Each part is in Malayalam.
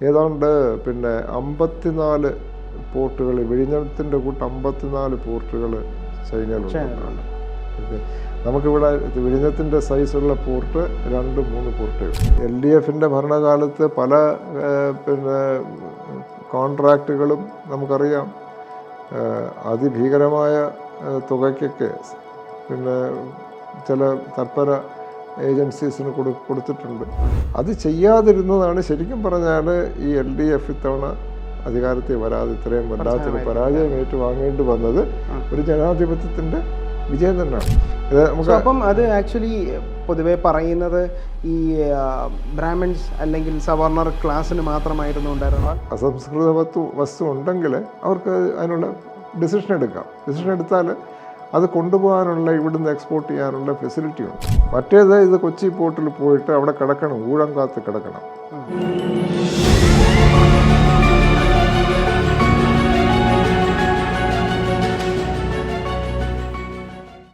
ഏതാണ്ട് 54 പോർട്ടുകൾ, വിഴിഞ്ഞത്തിൻ്റെ കൂട്ട് 54 പോർട്ടുകൾ ചൈനയിലുണ്ട്. നമുക്കിവിടെ വിഴിഞ്ഞത്തിൻ്റെ സൈസുള്ള പോർട്ട് 2-3 പോർട്ടുകൾ. LDFിൻ്റെ ഭരണകാലത്ത് പല കോൺട്രാക്റ്റുകളും നമുക്കറിയാം അതിഭീകരമായ തുകയ്ക്കൊക്കെ ചില തൽപര ഏജൻസീസിന് കൊടുത്തിട്ടുണ്ട്. അത് ചെയ്യാതിരുന്നതാണ് ശരിക്കും പറഞ്ഞാൽ ഈ LDF ഇത്തവണ അധികാരത്തിൽ വരാതെ ഇത്രയും വല്ലാത്തൊരു പരാജയം ഏറ്റുവാങ്ങേണ്ടി വന്നത് ഒരു ജനാധിപത്യത്തിൻ്റെ വിജയം തന്നെയാണ്. അപ്പം അത് ആക്ച്വലി പൊതുവെ പറയുന്നത് ഈ ബ്രാഹ്മിൻസ് അല്ലെങ്കിൽ സവർണർ ക്ലാസ്സിന് മാത്രമായിരുന്നു ഉണ്ടായിരുന്നത്. അസംസ്കൃത വസ്തു ഉണ്ടെങ്കിൽ അവർക്ക് അതിനുള്ള ഡിസിഷൻ എടുക്കാം. ഡിസിഷൻ എടുത്താൽ അത് കൊണ്ടുപോകാനുള്ള, ഇവിടുന്ന് എക്സ്പോർട്ട് ചെയ്യാനുള്ള ഫെസിലിറ്റി ഉണ്ട്. മറ്റേത് ഇത് കൊച്ചി പോർട്ടിൽ പോയിട്ട് അവിടെ കിടക്കണം, ഊഴം കാത്ത് കിടക്കണം.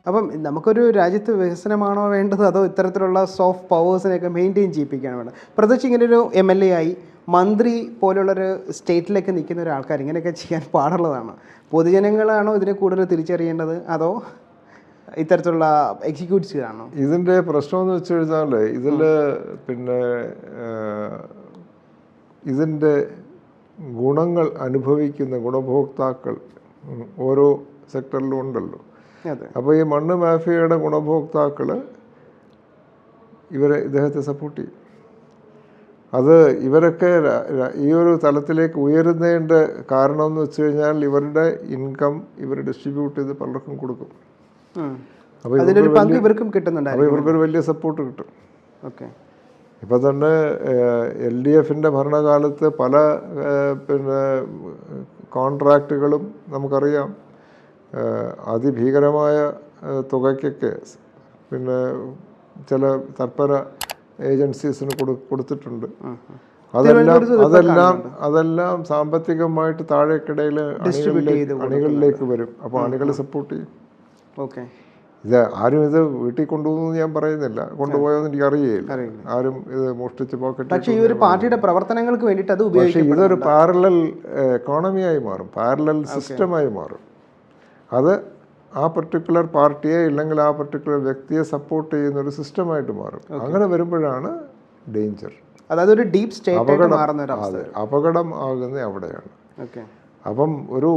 അപ്പം നമുക്കൊരു രാജ്യത്ത് വികസനമാണോ വേണ്ടത്, അതോ ഇത്തരത്തിലുള്ള സോഫ്റ്റ് പവേഴ്സിനെയൊക്കെ മെയിൻറ്റെയിൻ ചെയ്യിപ്പിക്കുകയാണ് വേണ്ടത്? പ്രത്യേകിച്ച് ഇങ്ങനൊരു MLA ആയി മന്ത്രി പോലുള്ളൊരു സ്റ്റേറ്റിലേക്ക് നിൽക്കുന്ന ഒരാൾക്കാർ ഇങ്ങനെയൊക്കെ ചെയ്യാൻ പാടുള്ളതാണ്. പൊതുജനങ്ങളാണോ ഇതിനെ കൂടുതൽ തിരിച്ചറിയേണ്ടത്, അതോ ഇത്തരത്തിലുള്ള എക്സിക്യൂട്ടീവ്സാണോ? ഇതിൻ്റെ പ്രശ്നമെന്ന് വെച്ച് കഴിഞ്ഞാൽ ഇതിൻ്റെ ഗുണങ്ങൾ അനുഭവിക്കുന്ന ഗുണഭോക്താക്കൾ ഓരോ സെക്ടറിലും ഉണ്ടല്ലോ. അപ്പോൾ ഈ മണ്ണ് മാഫിയയുടെ ഗുണഭോക്താക്കൾ ഇദ്ദേഹത്തെ സപ്പോർട്ട് ചെയ്യും. അത് ഇവരൊക്കെ ഈ ഒരു തലത്തിലേക്ക് ഉയരുന്നതിൻ്റെ കാരണം എന്ന് വെച്ച് കഴിഞ്ഞാൽ ഇവരുടെ ഇൻകം ഇവർ ഡിസ്ട്രിബ്യൂട്ട് ചെയ്ത് പലർക്കും കൊടുക്കും. അപ്പോൾ ഇവർക്കൊരു വലിയ സപ്പോർട്ട് കിട്ടും. ഓക്കെ. ഇപ്പം തന്നെ LDFിൻ്റെ ഭരണകാലത്ത് പല കോൺട്രാക്റ്റുകളും നമുക്കറിയാം അതിഭീകരമായ തുകയ്ക്കൊക്കെ ചില തൽപര ഏജൻസീസിന് കൊടുത്തിട്ടുണ്ട്. അതെല്ലാം സാമ്പത്തികമായിട്ട് താഴേക്കിടയിൽ അണികളിലേക്ക് വരും. അപ്പോൾ അണികൾ സപ്പോർട്ട് ചെയ്യും. ഓക്കെ. ഇത് ആരും ഇത് വീട്ടിൽ കൊണ്ടുപോകുന്നു ഞാൻ പറയുന്നില്ല, കൊണ്ടുപോയെന്ന് എനിക്ക് അറിയില്ല. ആരും ഇത് മോഷ്ടിച്ച് പോക്കറ്റ്. പാർട്ടിയുടെ പ്രവർത്തനങ്ങൾക്ക് വേണ്ടിയിട്ട് അത് പക്ഷേ ഇതൊരു പാരലൽ എക്കോണമിയായി മാറും, പാരലൽ സിസ്റ്റമായി മാറും. അത് ആ പർട്ടിക്കുലർ പാർട്ടിയെ ഇല്ലെങ്കിൽ ആ പർട്ടിക്കുലർ വ്യക്തിയെ സപ്പോർട്ട് ചെയ്യുന്ന ഒരു സിസ്റ്റമായിട്ട് മാറും. അങ്ങനെ വരുമ്പോഴാണ് ഡേഞ്ചർ, അതായത് ഒരു ഡീപ് സ്റ്റേറ്റ് അപകടം ആകുന്നത് അവിടെയാണ്. അപ്പം ഒരു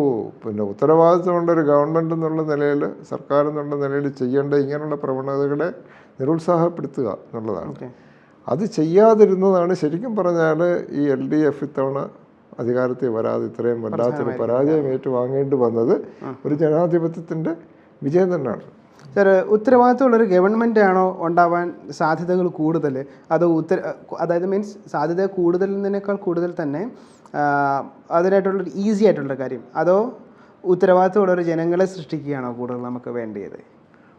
ഉത്തരവാദിത്തമുള്ള ഒരു ഗവൺമെൻറ് എന്നുള്ള നിലയിൽ, സർക്കാർ എന്നുള്ള നിലയിൽ ചെയ്യേണ്ട ഇങ്ങനെയുള്ള പ്രവണതകളെ നിരുത്സാഹപ്പെടുത്തുക എന്നുള്ളതാണ്. അത് ചെയ്യാതിരുന്നതാണ് ശരിക്കും പറഞ്ഞാൽ ഈ LDF ഇത്തവണ അധികാരത്തിൽ വരാതെ ഇത്രയും വല്ലാത്തൊരു പരാജയം ഏറ്റുവാങ്ങേണ്ടി വന്നത് ഒരു ജനാധിപത്യത്തിൻ്റെ വിജയം തന്നെയാണ്. സാർ, ഉത്തരവാദിത്തമുള്ളൊരു ഗവൺമെൻറ് ആണോ ഉണ്ടാവാൻ സാധ്യതകൾ കൂടുതൽ, അതോ അതായത് മീൻസ് സാധ്യത കൂടുതലിനേക്കാൾ കൂടുതൽ തന്നെ അതിനായിട്ടുള്ളൊരു ഈസി ആയിട്ടുള്ള കാര്യം, അതോ ഉത്തരവാദിത്തമുള്ളൊരു ജനങ്ങളെ സൃഷ്ടിക്കുകയാണോ കൂടുതൽ നമുക്ക് വേണ്ടിയത്?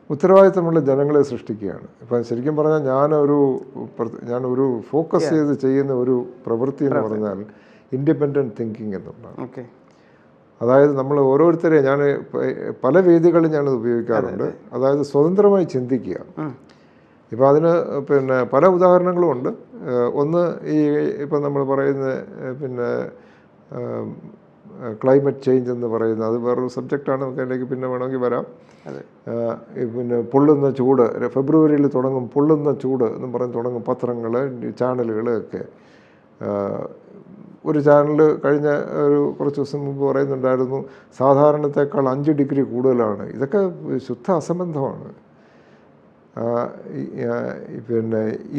ഉത്തരവാദിത്തമുള്ള ജനങ്ങളെ സൃഷ്ടിക്കുകയാണ്. ഇപ്പം ശരിക്കും പറഞ്ഞാൽ ഞാനൊരു ഫോക്കസ് ചെയ്ത് ചെയ്യുന്ന ഒരു പ്രവൃത്തി എന്ന് പറഞ്ഞാൽ ഇൻഡിപെൻഡൻറ്റ് തിങ്കിങ് എന്നുള്ളതാണ്. ഓക്കെ. അതായത് നമ്മൾ ഓരോരുത്തരെയും ഞാൻ പല വേദികളിൽ ഞാനത് ഉപയോഗിക്കാറുണ്ട്. അതായത് സ്വതന്ത്രമായി ചിന്തിക്കുക. ഇപ്പോൾ അതിന് പല ഉദാഹരണങ്ങളും ഉണ്ട്. ഒന്ന് ഇപ്പം നമ്മൾ പറയുന്ന ക്ലൈമറ്റ് ചേഞ്ച് എന്ന് പറയുന്നത്, അത് വേറൊരു സബ്ജക്റ്റാണ്, നമുക്ക് അതിലേക്ക് പിന്നെ വേണമെങ്കിൽ വരാം. പൊള്ളുന്ന ചൂട്, ഫെബ്രുവരിയിൽ തുടങ്ങും പൊള്ളുന്ന ചൂട് എന്നും പറഞ്ഞ് തുടങ്ങും പത്രങ്ങൾ, ചാനലുകൾ ഒക്കെ. ഒരു ചാനൽ കഴിഞ്ഞ കുറച്ച് ദിവസം മുമ്പ് പറയുന്നുണ്ടായിരുന്നു സാധാരണത്തേക്കാൾ 5 ഡിഗ്രി കൂടുതലാണ്. ഇതൊക്കെ ശുദ്ധ അസംബന്ധമാണ്.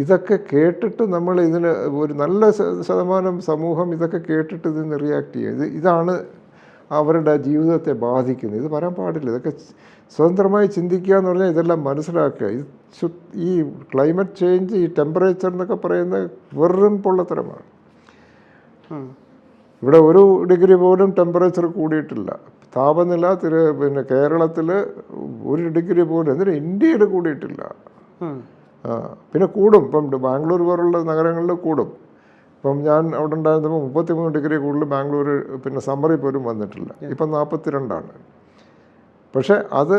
ഇതൊക്കെ കേട്ടിട്ട് നമ്മൾ ഇതിന് ഒരു നല്ല ശതമാനം സമൂഹം ഇതൊക്കെ കേട്ടിട്ട് ഇതിന് റിയാക്ട് ചെയ്യുക. ഇതാണ് അവരുടെ ജീവിതത്തെ ബാധിക്കുന്നത്. ഇത് വരാൻ പാടില്ല. ഇതൊക്കെ സ്വതന്ത്രമായി ചിന്തിക്കുക എന്ന് പറഞ്ഞാൽ ഇതെല്ലാം മനസ്സിലാക്കുക. ഈ ക്ലൈമറ്റ് ചേഞ്ച്, ഈ ടെമ്പറേച്ചർ എന്നൊക്കെ പറയുന്നത് വെറും പൊള്ളത്തരമാണ്. ഇവിടെ 1 ഡിഗ്രി പോലും ടെമ്പറേച്ചർ കൂടിയിട്ടില്ല. താപനില കേരളത്തിൽ 1 ഡിഗ്രി പോലും, എന്തിനാ ഇന്ത്യയിൽ കൂടിയിട്ടില്ല. പിന്നെ കൂടും. ഇപ്പം ബാംഗ്ലൂർ പോലുള്ള നഗരങ്ങളിൽ കൂടും. ഇപ്പം ഞാൻ അവിടെ ഉണ്ടായിരുന്നപ്പോൾ 33 ഡിഗ്രി കൂടുതൽ ബാംഗ്ലൂർ സമ്മറിൽ പോലും വന്നിട്ടില്ല. ഇപ്പം 42ആണ്. പക്ഷേ അത്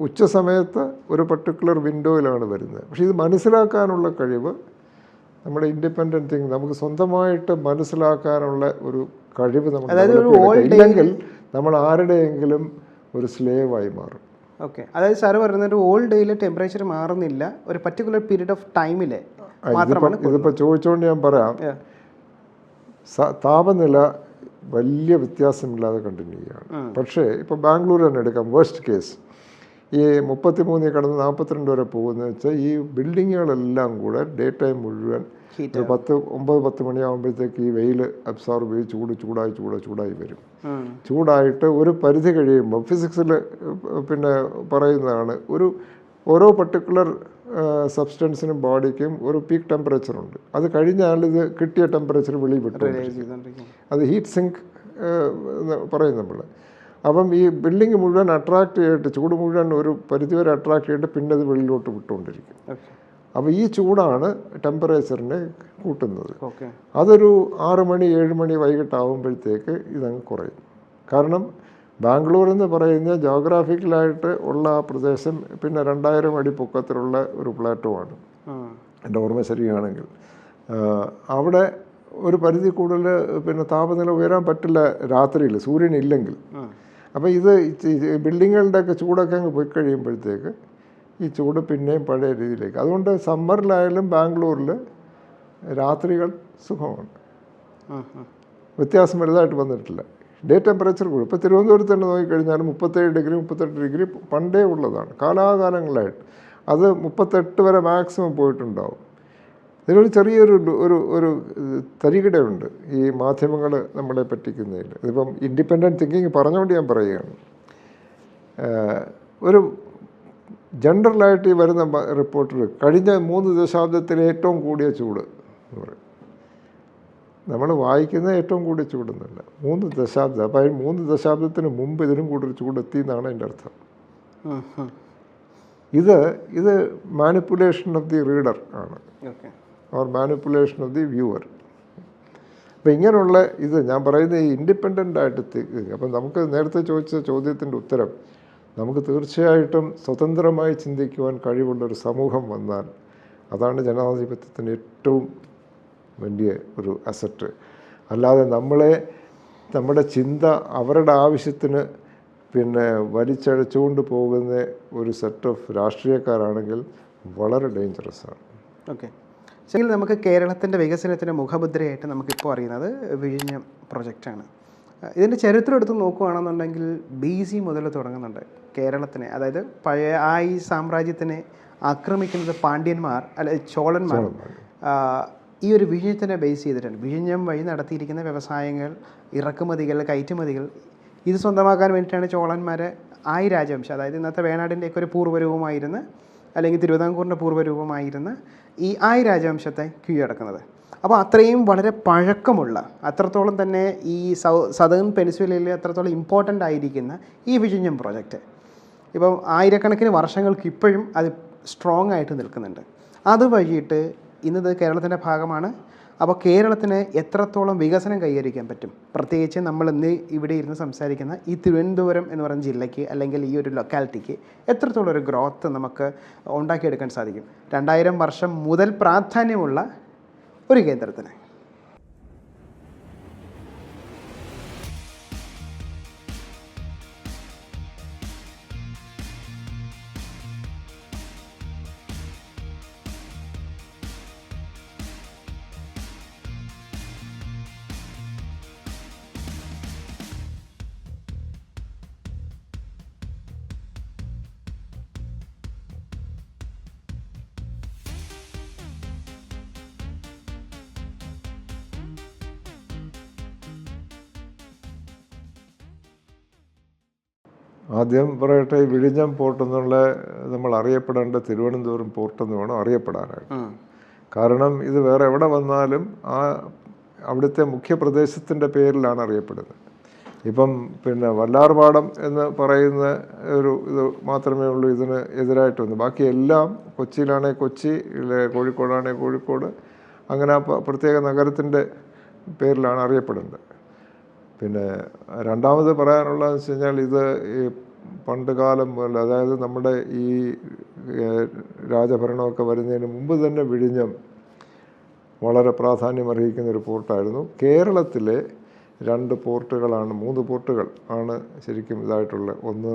ഉച്ച സമയത്ത് ഒരു പർട്ടിക്കുലർ വിൻഡോയിലാണ് വരുന്നത്. പക്ഷേ ഇത് മനസ്സിലാക്കാനുള്ള കഴിവ് നമ്മുടെ ഇൻഡിപെൻഡൻറ്റ് തിങ്ക്, നമുക്ക് സ്വന്തമായിട്ട് മനസ്സിലാക്കാനുള്ള ഒരു കഴിവ് നമുക്ക് അതായത് ഒരു develop old ചെയ്തെടുക്കാം. ഇല്ലെങ്കിൽ നമ്മൾ ആരുടെയെങ്കിലും ഒരു സ്ലേവായി മാറും. ഓക്കെ, അതായത് സാറ് പറയുന്നത് ഒരു ഓൾ ഡേയിൽ ടെമ്പറേച്ചർ മാറുന്നില്ല, ഒരു പർട്ടിക്കുലർ പീരീഡ് ഓഫ് ടൈമിൽ മാത്രമാണ്. ഇതിപ്പോൾ ചോദിച്ചുകൊണ്ട് ഞാൻ പറയാം, താപനില വലിയ വ്യത്യാസമില്ലാതെ കണ്ടിന്യൂ ചെയ്യുകയാണ്. പക്ഷേ ഇപ്പോൾ ബാംഗ്ലൂർ തന്നെ എടുക്കാം, വേഴ്സ്റ്റ് കേസ്. ഈ 33 കടന്ന് 42 വരെ പോകുന്നത് വെച്ചാൽ ഈ ബിൽഡിങ്ങുകളെല്ലാം കൂടെ ഡേ ടൈം മുഴുവൻ ഒരു 9-10 മണിയാകുമ്പോഴത്തേക്ക് ഈ വെയിൽ അബ്സോർബ് ചെയ്ത് ചൂടായി വരും. ചൂടായിട്ട് ഒരു പരിധി കഴിയുമ്പോൾ ഫിസിക്സിൽ പിന്നെ പറയുന്നതാണ്, ഓരോ പർട്ടിക്കുലർ സബ്സ്റ്റൻസിനും ബോഡിക്കും ഒരു പീക്ക് ടെമ്പറേച്ചറുണ്ട്. അത് കഴിഞ്ഞാൽ ഇത് കിട്ടിയ ടെമ്പറേച്ചർ വെളിയിൽ വിട്ടു, അത് ഹീറ്റ് സിങ്ക് പറയും നമ്മൾ. അപ്പം ഈ ബിൽഡിംഗ് മുഴുവൻ അട്രാക്ട് ചെയ്തിട്ട്, ചൂട് മുഴുവൻ ഒരു പരിധിവരെ അട്രാക്ട് ചെയ്തിട്ട് പിന്നെ അത് വെളിയിലോട്ട് വിട്ടുകൊണ്ടിരിക്കും. അപ്പോൾ ഈ ചൂടാണ് ടെമ്പറേച്ചറിനെ കൂട്ടുന്നത്. അതൊരു 6 മണി 7 മണി വൈകിട്ടാവുമ്പോഴത്തേക്ക് ഇതങ്ങ് കുറയും. കാരണം ബാംഗ്ലൂർ എന്ന് പറയുന്ന ജോഗ്രാഫിക്കലായിട്ട് ഉള്ള ആ പ്രദേശം പിന്നെ 2000 അടി പൊക്കത്തിലുള്ള ഒരു പ്ലാറ്റോ ആണ്, എൻ്റെ ഓർമ്മ ശരിയാണെങ്കിൽ. അവിടെ ഒരു പരിധി കൂടുതൽ പിന്നെ താപനില ഉയരാൻ പറ്റില്ല രാത്രിയിൽ, സൂര്യനില്ലെങ്കിൽ. അപ്പോൾ ഇത് ബിൽഡിങ്ങുകളുടെയൊക്കെ ചൂടൊക്കെ അങ്ങ് പോയി കഴിയുമ്പോഴത്തേക്ക് ഈ ചൂട് പിന്നെയും പഴയ രീതിയിലേക്ക്. അതുകൊണ്ട് സമ്മറിലായാലും ബാംഗ്ലൂരിൽ രാത്രികൾ സുഖമാണ്, വ്യത്യാസം വലുതായിട്ട് വന്നിട്ടില്ല. ഡേ ടെമ്പറേച്ചർ കൂടും. ഇപ്പോൾ തിരുവനന്തപുരത്ത് തന്നെ നോക്കിക്കഴിഞ്ഞാൽ 37 ഡിഗ്രി 38 ഡിഗ്രി പണ്ടേ ഉള്ളതാണ് കാലാകാലങ്ങളായിട്ട്. അത് 38 വരെ മാക്സിമം പോയിട്ടുണ്ടാവും. ഇതിനൊരു ചെറിയൊരു ഒരു തരികിടയുണ്ട് ഈ മാധ്യമങ്ങൾ നമ്മളെ പറ്റിക്കുന്നതിൽ. ഇതിപ്പം ഇൻഡിപെൻഡൻറ്റ് തിങ്കിങ് പറഞ്ഞുകൊണ്ട് ഞാൻ പറയുകയാണ്. ഒരു ജനറലായിട്ട് ഈ വരുന്ന റിപ്പോർട്ടിൽ കഴിഞ്ഞ 3 ദശാബ്ദത്തിലെ ഏറ്റവും കൂടിയ ചൂട് എന്ന് പറയും. നമ്മൾ വായിക്കുന്ന ഏറ്റവും കൂടിയ ചൂടൊന്നുമില്ല, 3 ദശാബ്ദം. അപ്പോൾ 3 ദശാബ്ദത്തിന് മുമ്പ് ഇതിനും കൂടുതൽ ചൂടെത്തി എന്നാണ് എൻ്റെ അർത്ഥം. ഇത് മാനിപ്പുലേഷൻ ഓഫ് ദി റീഡർ ആണ്, or manipulation of the viewer. അപ്പോൾ ഇങ്ങനെയുള്ള ഇത് ഞാൻ പറയുന്നത് ഈ ഇൻഡിപെൻഡൻ്റ് ആയിട്ട്. അപ്പം നമുക്ക് നേരത്തെ ചോദിച്ച ചോദ്യത്തിൻ്റെ ഉത്തരം, നമുക്ക് തീർച്ചയായിട്ടും സ്വതന്ത്രമായി ചിന്തിക്കുവാൻ കഴിവുള്ളൊരു സമൂഹം വന്നാൽ അതാണ് ജനാധിപത്യത്തിൻ്റെ ഏറ്റവും വലിയ ഒരു അസറ്റ്. അല്ലാതെ നമ്മുടെ ചിന്ത അവരുടെ ആവശ്യത്തിന് പിന്നെ വലിച്ചഴച്ചുകൊണ്ട് പോകുന്ന ഒരു സെറ്റ് ഓഫ് രാഷ്ട്രീയക്കാരാണെങ്കിൽ വളരെ ഡേഞ്ചറസ് ആണ്. ഓക്കെ, ശരി. നമുക്ക് കേരളത്തിൻ്റെ വികസനത്തിൻ്റെ മുഖമുദ്രയായിട്ട് നമുക്കിപ്പോൾ അറിയുന്നത് വിഴിഞ്ഞം പ്രൊജക്റ്റാണ്. ഇതിൻ്റെ ചരിത്രം എടുത്ത് നോക്കുകയാണെന്നുണ്ടെങ്കിൽ BC മുതൽ തുടങ്ങുന്നുണ്ട് കേരളത്തിനെ. അതായത് പഴയ ഈ സാമ്രാജ്യത്തിനെ ആക്രമിക്കുന്നത് പാണ്ഡ്യന്മാർ ചോളന്മാർ ഈ ഒരു വിഴിഞ്ഞത്തിനെ ബേസ് ചെയ്തിട്ടുണ്ട്. വിഴിഞ്ഞം വഴി നടത്തിയിരിക്കുന്ന വ്യവസായങ്ങൾ, ഇറക്കുമതികൾ, കയറ്റുമതികൾ, ഇത് സ്വന്തമാക്കാൻ വേണ്ടിയിട്ടാണ് ചോളന്മാർ രാജവംശം, അതായത് ഇന്നത്തെ വേണാടിൻ്റെയൊക്കെ ഒരു പൂർവ്വരൂപമായിരുന്ന, അല്ലെങ്കിൽ തിരുവിതാംകൂറിൻ്റെ പൂർവ്വരൂപമായിരുന്ന ഈ രാജവംശത്തെ കീഴടക്കുന്നത്. അപ്പോൾ അത്രയും വളരെ പഴക്കമുള്ള, അത്രത്തോളം തന്നെ ഈ സദേൺ പെനിൻസുലയിൽ അത്രത്തോളം ഇമ്പോർട്ടൻ്റ് ആയിരിക്കുന്ന ഈ വിഴിഞ്ഞം പ്രോജക്റ്റ് ഇപ്പം ആയിരക്കണക്കിന് വർഷങ്ങൾക്ക് ഇപ്പോഴും അത് സ്ട്രോങ് ആയിട്ട് നിൽക്കുന്നുണ്ട്. അത് വഴിയിട്ട് ഇന്നത് കേരളത്തിൻ്റെ ഭാഗമാണ്. അപ്പോൾ കേരളത്തിന് എത്രത്തോളം വികസനം കൈവരിക്കാൻ പറ്റും, പ്രത്യേകിച്ച് നമ്മൾ ഇന്ന് ഇവിടെ ഇരുന്ന് സംസാരിക്കുന്ന ഈ തിരുവനന്തപുരം എന്ന് പറയുന്ന ജില്ലയ്ക്ക്, അല്ലെങ്കിൽ ഈ ഒരു ലൊക്കാലിറ്റിക്ക് എത്രത്തോളം ഒരു ഗ്രോത്ത് നമുക്ക് ഉണ്ടാക്കിയെടുക്കാൻ സാധിക്കും 2000 വർഷം മുതൽ പ്രാധാന്യമുള്ള ഒരു കേന്ദ്രത്തിന്. ആദ്യം പറയട്ടെ, ഈ വിഴിഞ്ഞം പോർട്ട് എന്നുള്ള നമ്മൾ അറിയപ്പെടേണ്ട തിരുവനന്തപുരം പോർട്ടെന്ന് വേണം അറിയപ്പെടാനായിട്ട്. കാരണം ഇത് വേറെ എവിടെ വന്നാലും അവിടുത്തെ മുഖ്യപ്രദേശത്തിൻ്റെ പേരിലാണ് അറിയപ്പെടുന്നത്. ഇപ്പം പിന്നെ വല്ലാർപാടം എന്ന് പറയുന്ന ഇത് മാത്രമേ ഉള്ളൂ ഇതിന് എതിരായിട്ട് വന്നു. ബാക്കി എല്ലാം കൊച്ചിയിലാണെങ്കിൽ കൊച്ചി, കോഴിക്കോടാണെങ്കിൽ കോഴിക്കോട്, അങ്ങനെ പ്രത്യേക നഗരത്തിൻ്റെ പേരിലാണ് അറിയപ്പെടുന്നത്. പിന്നെ രണ്ടാമത് പറയാനുള്ളതെന്ന് വെച്ച് കഴിഞ്ഞാൽ, ഇത് ഈ പണ്ട് കാലം മുതൽ, അതായത് നമ്മുടെ ഈ രാജഭരണമൊക്കെ വരുന്നതിന് മുമ്പ് തന്നെ വിഴിഞ്ഞം വളരെ പ്രാധാന്യമർഹിക്കുന്ന ഒരു പോർട്ടായിരുന്നു. കേരളത്തിലെ 2 പോർട്ടുകളാണ്, 3 പോർട്ടുകൾ ആണ് ശരിക്കും ഇതായിട്ടുള്ള. ഒന്ന്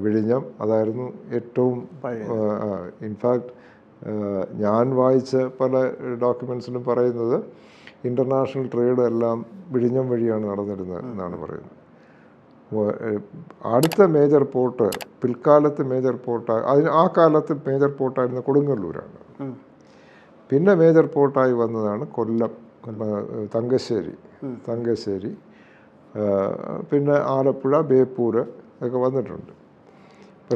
വിഴിഞ്ഞം, അതായിരുന്നു ഏറ്റവും ഇൻഫാക്ട് ഞാൻ വായിച്ച പല ഡോക്യുമെൻസിലും പറയുന്നത് ഇൻ്റർനാഷണൽ ട്രേഡ് എല്ലാം വിഴിഞ്ഞം വഴിയാണ് നടന്നിരുന്നത് എന്നാണ് പറയുന്നത്. അടുത്ത മേജർ പോർട്ട്, പിൽക്കാലത്ത് മേജർ പോർട്ട്, ആ കാലത്ത് മേജർ പോർട്ടായിരുന്ന കൊടുങ്ങല്ലൂരാണ്. പിന്നെ മേജർ പോർട്ടായി വന്നതാണ് കൊല്ലം, തങ്കശ്ശേരി, പിന്നെ ആലപ്പുഴ, ബേപ്പൂർ ഒക്കെ വന്നിട്ടുണ്ട്.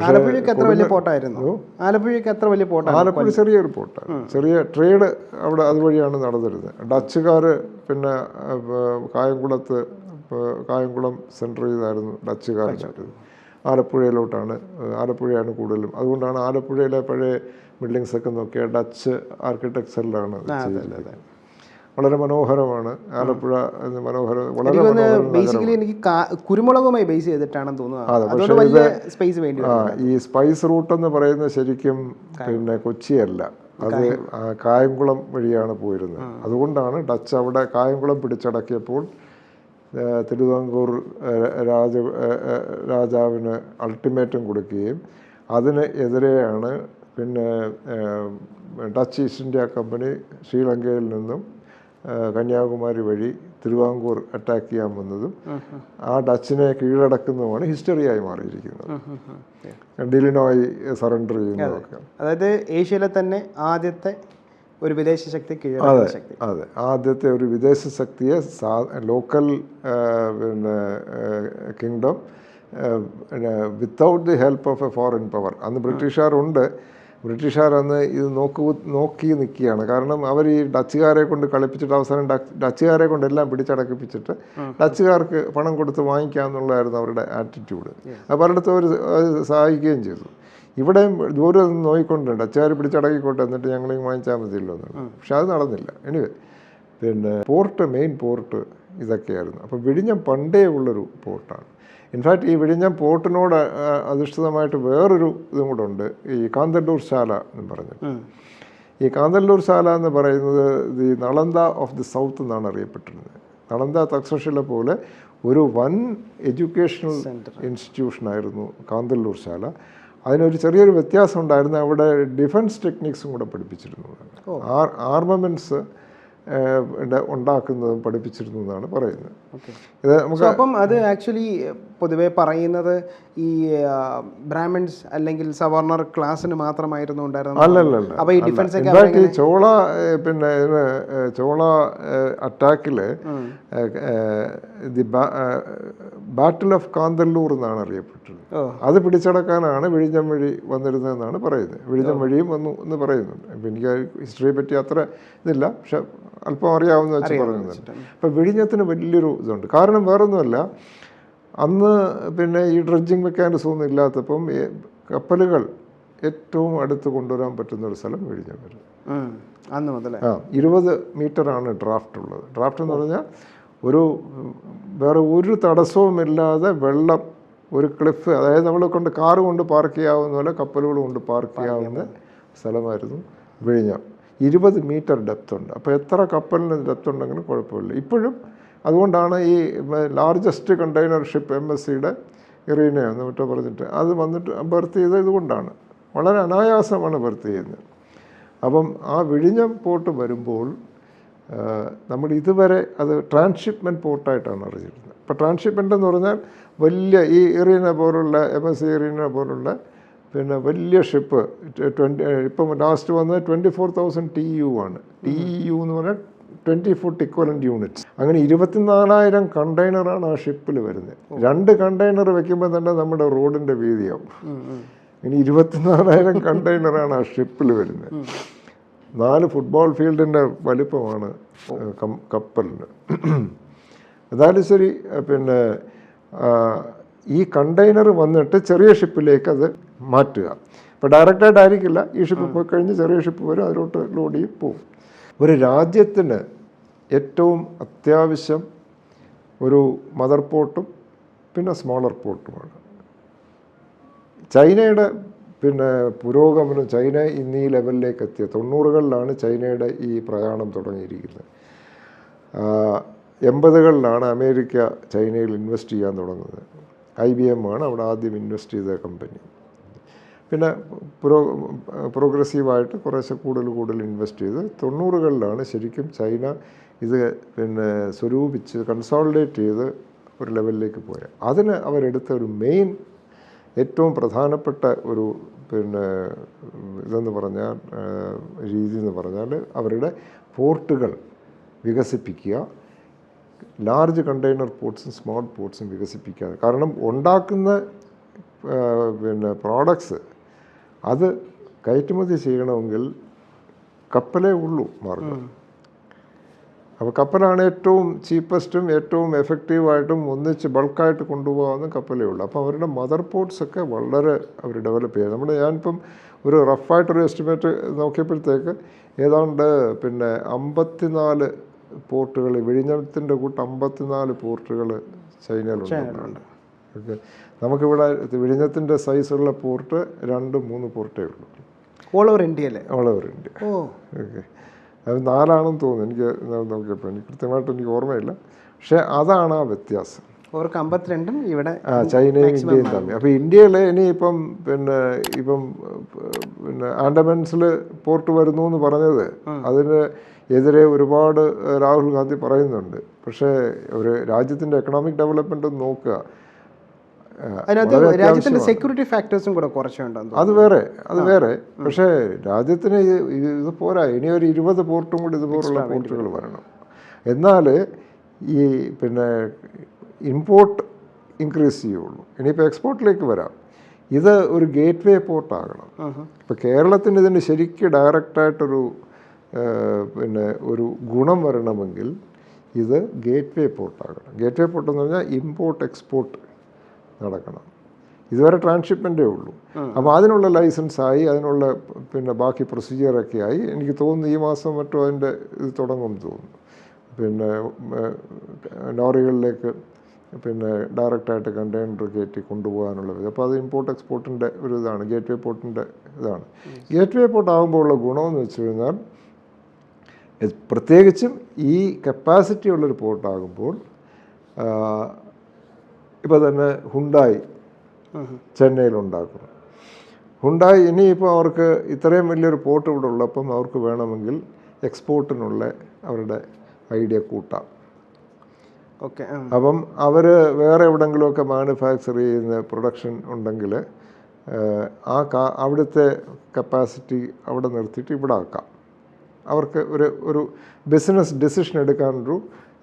ആലപ്പുഴയ്ക്ക് എത്ര വലിയ പോർട്ടായിരുന്നു? ആലപ്പുഴ ചെറിയൊരു പോർട്ടാണ്. ചെറിയ ട്രേഡ് അവിടെ അതുവഴിയാണ് നടന്നിരുന്നത്. ഡച്ചുകാർ പിന്നെ കായംകുളം സെൻറ്റർ ചെയ്തായിരുന്നു ഡച്ചുകാർ. ആലപ്പുഴയാണ് കൂടുതലും. അതുകൊണ്ടാണ് ആലപ്പുഴയിലെ പഴയ ബിൽഡിങ്സ് ഒക്കെ നോക്കിയാൽ ഡച്ച് ആർക്കിടെക്ചറിലാണ് ചെയ്യുന്നത്. വളരെ മനോഹരമാണ് ആലപ്പുഴ. ബേസിക്കലി എനിക്ക് കുരുമുളകുമായി ബേസ് ചെയ്തിട്ടാണെന്ന് തോന്നുന്നു. ഈ സ്പൈസ് റൂട്ട് എന്ന് പറയുന്നത് ശരിക്കും പിന്നെ കൊച്ചിയല്ല, അത് കായംകുളം വഴിയാണ് പോയിരുന്നത്. അതുകൊണ്ടാണ് ഡച്ച് അവിടെ കായംകുളം പിടിച്ചടക്കിയപ്പോൾ തിരുവിതാംകൂർ രാജാവിന് അൾട്ടിമേറ്റം കൊടുക്കുകയും അതിന് എതിരെയാണ് പിന്നെ ഡച്ച് ഈസ്റ്റ് ഇന്ത്യ കമ്പനി ശ്രീലങ്കയിൽ നിന്നും കന്യാകുമാരി വഴി തിരുവിതാംകൂർ അറ്റാക്ക് ചെയ്യാൻ വന്നതും ആ ഡച്ചിനെ കീഴടക്കുന്നതുമാണ് ഹിസ്റ്ററിയായി മാറിയിരിക്കുന്നത്. ഡിലിനോയ് സറണ്ടർ ചെയ്യുന്നതൊക്കെ. അതായത് ഏഷ്യയിലെ തന്നെ ആദ്യത്തെ ഒരു വിദേശ ശക്തി അതെ, ആദ്യത്തെ ഒരു വിദേശ ശക്തിയെ ലോക്കൽ പിന്നെ kingdom without the help of A foreign power. അന്ന് ബ്രിട്ടീഷുകാർ അന്ന് ഇത് നോക്കി നിൽക്കുകയാണ്. കാരണം അവർ ഈ ഡച്ചുകാരെ കൊണ്ട് കളിപ്പിച്ചിട്ട് അവസാനം ഡച്ചുകാരെ കൊണ്ടെല്ലാം പിടിച്ചടക്കിപ്പിച്ചിട്ട് ഡച്ചുകാർക്ക് പണം കൊടുത്ത് വാങ്ങിക്കാമെന്നുള്ളതായിരുന്നു അവരുടെ ആറ്റിറ്റ്യൂഡ്. അപ്പോൾ അവരുടെ അവർ സഹായിക്കുകയും ചെയ്തു. ഇവിടെയും ദൂരം നോക്കിക്കൊണ്ട് ഡച്ചുകാർ പിടിച്ചടക്കിക്കോട്ടെ, എന്നിട്ട് ഞങ്ങളെയും വാങ്ങിച്ചാൽ മതിയല്ലോ എന്നാണ്. പക്ഷെ അത് നടന്നില്ല. എനിവേ, പിന്നെ മെയിൻ പോർട്ട് ഇതൊക്കെയായിരുന്നു. അപ്പോൾ വിഴിഞ്ഞം പണ്ടേ ഉള്ളൊരു പോർട്ടാണ്. ഇൻഫാക്റ്റ് ഈ വിഴിഞ്ഞം പോർട്ടിനോട് അധിഷ്ഠിതമായിട്ട് വേറൊരു ഇതും കൂടെ ഉണ്ട്, ഈ കാന്തല്ലൂർ ശാല എന്ന് പറഞ്ഞിട്ട്. ഈ കാന്തല്ലൂർ ശാല എന്ന് പറയുന്നത് the Nalanda of the south എന്നാണ് അറിയപ്പെട്ടിരുന്നത്. നളന്ദ തക്ഷശില പോലെ ഒരു വൻ എഡ്യൂക്കേഷണൽ ഇൻസ്റ്റിറ്റ്യൂഷനായിരുന്നു കാന്തല്ലൂർ ശാല. അതിനൊരു ചെറിയൊരു വ്യത്യാസം ഉണ്ടായിരുന്നു, അവിടെ ഡിഫൻസ് ടെക്നിക്സും കൂടെ പഠിപ്പിച്ചിരുന്നു. ആർമമെൻറ്റ്സ് ഉണ്ടാക്കുന്നതും പഠിപ്പിച്ചിരുന്നു എന്നാണ് പറയുന്നത്. ഇത് നമുക്ക് അപ്പം അത് ആക്ച്വലി പൊതുവെ പറയുന്നത് ഈ ബ്രാഹ്മിൻസ് അല്ലെങ്കിൽ സവർണർ ക്ലാസ്സിന് മാത്രമായിരുന്നു ഉണ്ടായിരുന്നത്. അല്ലല്ല, ചോള അറ്റാക്കിൽ ബാറ്റിൽ ഓഫ് കാന്തല്ലൂർ എന്നാണ് അറിയപ്പെട്ടത്. അത് പിടിച്ചടക്കാനാണ് വിഴിഞ്ഞം വഴി വന്നിരുന്നതെന്നാണ് പറയുന്നത്. വിഴിഞ്ഞം വഴിയും വന്നു എന്ന് പറയുന്നുണ്ട്. അപ്പം എനിക്ക് ഹിസ്റ്ററിയെ പറ്റി അത്ര ഇതില്ല, പക്ഷെ അല്പം അറിയാവുന്ന വെച്ച് പറയുന്നുണ്ട്. അപ്പം വിഴിഞ്ഞത്തിന് വലിയൊരു ഇതുണ്ട്. കാരണം വേറൊന്നുമല്ല, അന്ന് പിന്നെ ഈ ഡ്രഡ്ജിങ് മെക്കാനിസം ഒന്നും ഇല്ലാത്തപ്പം കപ്പലുകൾ ഏറ്റവും അടുത്ത് കൊണ്ടുവരാൻ പറ്റുന്ന ഒരു സ്ഥലം വിഴിഞ്ഞം വരും. 20 മീറ്ററാണ് ഡ്രാഫ്റ്റ് ഉള്ളത്. ഡ്രാഫ്റ്റ് എന്ന് പറഞ്ഞാൽ വേറെ ഒരു തടസ്സവുമില്ലാതെ വെള്ളം, ഒരു ക്ലിഫ്, അതായത് നമ്മളെ കൊണ്ട് കാറ് കൊണ്ട് പാർക്ക് ചെയ്യാവുന്ന പോലെ കപ്പലുകൾ കൊണ്ട് പാർക്ക് ചെയ്യാവുന്ന സ്ഥലമായിരുന്നു വിഴിഞ്ഞം. 20 മീറ്റർ ഡെപ്ത് ഉണ്ട്. അപ്പോൾ എത്ര കപ്പലിന് ഡെപ്ത് ഉണ്ടെങ്കിലും കുഴപ്പമില്ല. ഇപ്പോഴും അതുകൊണ്ടാണ് ഈ ലാർജസ്റ്റ് കണ്ടെയ്നർ ഷിപ്പ് MSCയുടെ ഇറീനയോ എന്ന് മറ്റോ പറഞ്ഞിട്ട് അത് വന്നിട്ട് ബർത്ത് ചെയ്തത് ഇതുകൊണ്ടാണ്. വളരെ അനായാസമാണ് ബർത്ത് ചെയ്യുന്നത്. അപ്പം ആ വിഴിഞ്ഞം പോർട്ട് വരുമ്പോൾ നമ്മൾ ഇതുവരെ അത് ട്രാൻസ്ഷിപ്മെൻറ്റ് പോർട്ടായിട്ടാണ് അറിഞ്ഞിരുന്നത്. അപ്പോൾ ട്രാൻസ്ഷിപ്മെൻ്റ് എന്ന് പറഞ്ഞാൽ വലിയ ഈ ഇറീന പോലുള്ള MSC ഇറീന പോലുള്ള പിന്നെ വലിയ ഷിപ്പ് ഇപ്പം ലാസ്റ്റ് വന്നത് 24,000 TEU ആണ്. TEU എന്ന് പറഞ്ഞാൽ 20 foot equivalent units. അങ്ങനെ 24,000 കണ്ടെയ്നറാണ് ആ ഷിപ്പിൽ വരുന്നത്. 2 കണ്ടെയ്നർ വെക്കുമ്പോൾ തന്നെ നമ്മുടെ റോഡിൻ്റെ വീതിയാവും. ഇനി 24,000 കണ്ടെയ്നറാണ് ആ ഷിപ്പിൽ വരുന്നത്. 4 ഫുട്ബോൾ ഫീൽഡിൻ്റെ വലിപ്പമാണ് കപ്പലിന്. എന്നാലും ശരി, പിന്നെ ഈ കണ്ടെയ്നർ വന്നിട്ട് ചെറിയ ഷിപ്പിലേക്ക് അത് മാറ്റുക. ഇപ്പോൾ ഡയറക്റ്റായിട്ടായിരിക്കില്ല, ഈ ഷിപ്പ് പോയി കഴിഞ്ഞ് ചെറിയ ഷിപ്പ് വരും, അതിലോട്ട് ലോഡ് ചെയ്യും പോവും. ഒരു രാജ്യത്തിന് ഏറ്റവും അത്യാവശ്യം ഒരു മദർ പോർട്ടും പിന്നെ സ്മോളർ പോർട്ടുമാണ്. ചൈനയുടെ പിന്നെ പുരോഗമനം ചൈന ഇന്ന് ഈ ലെവലിലേക്ക് എത്തിയത് 90കളിലാണ് ചൈനയുടെ ഈ പ്രയാണം തുടങ്ങിയിരിക്കുന്നത്. 80കളിലാണ് അമേരിക്ക ചൈനയിൽ ഇൻവെസ്റ്റ് ചെയ്യാൻ തുടങ്ങുന്നത്. IBM ആണ് അവിടെ ആദ്യം ഇൻവെസ്റ്റ് ചെയ്ത കമ്പനി. പിന്നെ പ്രോഗ്രസീവായിട്ട് കുറേശ്ശെ കൂടുതൽ ഇൻവെസ്റ്റ് ചെയ്ത് 90കളിലാണ് ശരിക്കും ചൈന ഇത് പിന്നെ സ്വരൂപിച്ച് കൺസോളിഡേറ്റ് ചെയ്ത് ഒരു ലെവലിലേക്ക് പോയത്. അതിന് അവരെടുത്ത ഒരു മെയിൻ ഏറ്റവും പ്രധാനപ്പെട്ട ഒരു പിന്നെ ഇതെന്ന് പറഞ്ഞാൽ രീതി എന്ന് പറഞ്ഞാൽ അവരുടെ പോർട്ടുകൾ വികസിപ്പിക്കുക, ലാർജ് കണ്ടെയ്നർ പോർട്ട്സും സ്മോൾ പോർട്ട്സും വികസിപ്പിക്കുക. കാരണം ഉണ്ടാക്കുന്ന പിന്നെ പ്രോഡക്ട്സ് അത് കയറ്റുമതി ചെയ്യണമെങ്കിൽ കപ്പലേ ഉള്ളൂ മാർഗം. അപ്പോൾ കപ്പലാണ് ഏറ്റവും ചീപ്പസ്റ്റും ഏറ്റവും എഫക്റ്റീവായിട്ടും ഒന്നിച്ച് ബൾക്കായിട്ട് കൊണ്ടുപോകാവുന്ന കപ്പലേ ഉള്ളൂ. അപ്പോൾ അവരുടെ മദർ പോർട്ട്സൊക്കെ വളരെ അവർ ഡെവലപ്പ് ചെയ്യുക. ഞാനിപ്പം ഒരു റഫായിട്ടൊരു എസ്റ്റിമേറ്റ് നോക്കിയപ്പോഴത്തേക്ക് ഏതാണ്ട് പിന്നെ 54 പോർട്ടുകൾ, വിഴിഞ്ഞത്തിൻ്റെ കൂട്ട് 54 പോർട്ടുകൾ ചൈനയിലുണ്ട്. ഓക്കെ, നമുക്കിവിടെ വിഴിഞ്ഞത്തിൻ്റെ സൈസുള്ള പോർട്ട് 2-3 പോർട്ടേ ഉള്ളൂ ഓൾ ഓവർ ഇന്ത്യയിലെ. All over India. ഓക്കെ, അത് 4 തോന്നുന്നു എനിക്ക് നോക്കിയപ്പോൾ. എനിക്ക് കൃത്യമായിട്ട് എനിക്ക് ഓർമ്മയില്ല, പക്ഷേ അതാണ് ആ വ്യത്യാസം. അവർക്ക് 52 ഇവിടെ ചൈനയും ഇന്ത്യയും തമ്മിൽ. അപ്പോൾ ഇന്ത്യയിൽ ഇനിയിപ്പം പിന്നെ ആൻഡമാൻസിൽ പോർട്ട് വരുന്നു എന്ന് പറഞ്ഞത് അതിന് എതിരെ ഒരുപാട് രാഹുൽ ഗാന്ധി പറയുന്നുണ്ട്. പക്ഷേ ഒരു രാജ്യത്തിൻ്റെ എക്കണോമിക് ഡെവലപ്മെൻറ്റ് നോക്കുക, രാജ്യത്തിന്റെ സെക്യൂരിറ്റി ഫാക്ടേഴ്സും കൂടെ കുറച്ചുണ്ടെന്ന്. അത് വേറെ. പക്ഷേ രാജ്യത്തിന് ഇത് പോരാ, ഇനി ഒരു 20 പോർട്ടും കൂടി ഇതുപോലുള്ള പോർട്ടുകൾ വരണം. എന്നാൽ ഈ പിന്നെ ഇമ്പോർട്ട് ഇൻക്രീസ് ചെയ്യുള്ളൂ. ഇനിയിപ്പോൾ എക്സ്പോർട്ടിലേക്ക് വരാം. ഇത് ഒരു ഗേറ്റ് വേ പോർട്ടാകണം. ഇപ്പോൾ കേരളത്തിന് ഇതിന് ശരിക്കും ഡയറക്റ്റായിട്ടൊരു പിന്നെ ഒരു ഗുണം വരണമെങ്കിൽ ഇത് ഗേറ്റ് വേ പോർട്ടാകണം. ഗേറ്റ് വേ പോർട്ട് എന്ന് പറഞ്ഞാൽ ഇമ്പോർട്ട് എക്സ്പോർട്ട് നടക്കണം. ഇതുവരെ ട്രാൻസ്ഷിപ്മെൻറ്റേ ഉള്ളൂ. അപ്പോൾ അതിനുള്ള ലൈസൻസായി, അതിനുള്ള പിന്നെ ബാക്കി പ്രൊസീജിയറൊക്കെ ആയി. എനിക്ക് തോന്നുന്നു ഈ മാസം മറ്റോ അതിൻ്റെ ഇത് തുടങ്ങുമെന്ന് തോന്നുന്നു. പിന്നെ ലോറികളിലേക്ക് പിന്നെ ഡയറക്റ്റായിട്ട് കണ്ടെയ്നർ കയറ്റി കൊണ്ടുപോകാനുള്ളത്. അപ്പോൾ അത് ഇമ്പോർട്ട് എക്സ്പോർട്ടിൻ്റെ ഒരു ഇതാണ്, ഗേറ്റ് വേ പോർട്ടിൻ്റെ ഇതാണ്. ഗേറ്റ് വേ പോർട്ട് ആകുമ്പോൾ ഉള്ള ഗുണമെന്ന് വെച്ച് കഴിഞ്ഞാൽ പ്രത്യേകിച്ചും ഈ കപ്പാസിറ്റി ഉള്ളൊരു പോർട്ടാകുമ്പോൾ ഇപ്പോൾ തന്നെ ഹുണ്ടായി ചെന്നൈയിലുണ്ടാക്കുന്നു. ഹുണ്ടായി ഇനിയിപ്പോൾ അവർക്ക് ഇത്രയും വലിയൊരു പോർട്ട് ഇവിടെ ഉള്ളപ്പം അവർക്ക് വേണമെങ്കിൽ എക്സ്പോർട്ടിനുള്ള അവരുടെ ഐഡിയ കൂട്ടാം. ഓക്കെ, അപ്പം അവർ വേറെ എവിടെയെങ്കിലുമൊക്കെ മാനുഫാക്ചർ ചെയ്യുന്ന പ്രൊഡക്ഷൻ ഉണ്ടെങ്കിൽ അവിടുത്തെ കപ്പാസിറ്റി അവിടെ നിർത്തിയിട്ട് ഇവിടെ ആക്കാം. അവർക്ക് ഒരു ബിസിനസ് ഡിസിഷൻ എടുക്കാനൊരു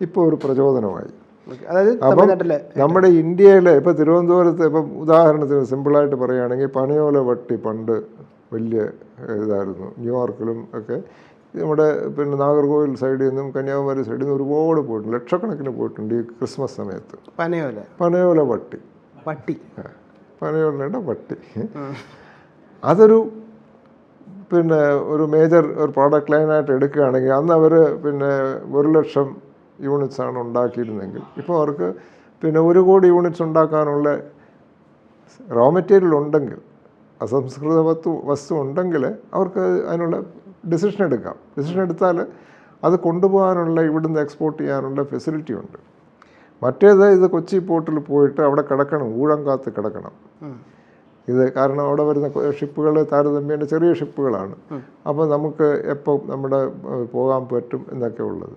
ഇപ്പോൾ ഒരു പ്രചോദനമായി. അപ്പം നമ്മുടെ ഇന്ത്യയിൽ ഇപ്പോൾ തിരുവനന്തപുരത്ത് ഇപ്പം ഉദാഹരണത്തിന് സിമ്പിളായിട്ട് പറയുകയാണെങ്കിൽ പനയോല വട്ടി പണ്ട് വലിയ ഇതായിരുന്നു. ന്യൂയോർക്കിലും ഒക്കെ നമ്മുടെ പിന്നെ നാഗർകോവിൽ സൈഡിൽ നിന്നും കന്യാകുമാരി സൈഡിൽ നിന്നും ഒരുപാട് പോയിട്ടുണ്ട്, ലക്ഷക്കണക്കിന് പോയിട്ടുണ്ട് ഈ ക്രിസ്മസ് സമയത്ത്. പനയോല വട്ടി പനയോലയുടെ വട്ടി അതൊരു പിന്നെ ഒരു മേജർ ഒരു പ്രോഡക്റ്റ് ലൈനായിട്ട് എടുക്കുകയാണെങ്കിൽ അന്ന് അവർ പിന്നെ 1,00,000 യൂണിറ്റ്സാണ് ഉണ്ടാക്കിയിരുന്നെങ്കിൽ ഇപ്പോൾ അവർക്ക് പിന്നെ 1 കോടി യൂണിറ്റ്സ് ഉണ്ടാക്കാനുള്ള റോ മെറ്റീരിയൽ ഉണ്ടെങ്കിൽ, അസംസ്കൃത വസ്തു ഉണ്ടെങ്കിൽ അവർക്ക് അതിനുള്ള ഡിസിഷൻ എടുക്കാം. ഡിസിഷൻ എടുത്താൽ അത് കൊണ്ടുപോകാനുള്ള, ഇവിടുന്ന് എക്സ്പോർട്ട് ചെയ്യാനുള്ള ഫെസിലിറ്റി ഉണ്ട്. മറ്റേത് ഇത് കൊച്ചി പോർട്ടിൽ പോയിട്ട് അവിടെ കിടക്കണം, ഊഴം കാത്ത് കിടക്കണം. ഇത് കാരണം അവിടെ വരുന്ന ഷിപ്പുകൾ താരതമ്യേന ചെറിയ ഷിപ്പുകളാണ്. അപ്പോൾ നമുക്ക് എപ്പോൾ നമ്മുടെ പോകാൻ പറ്റും എന്നൊക്കെ ഉള്ളത്.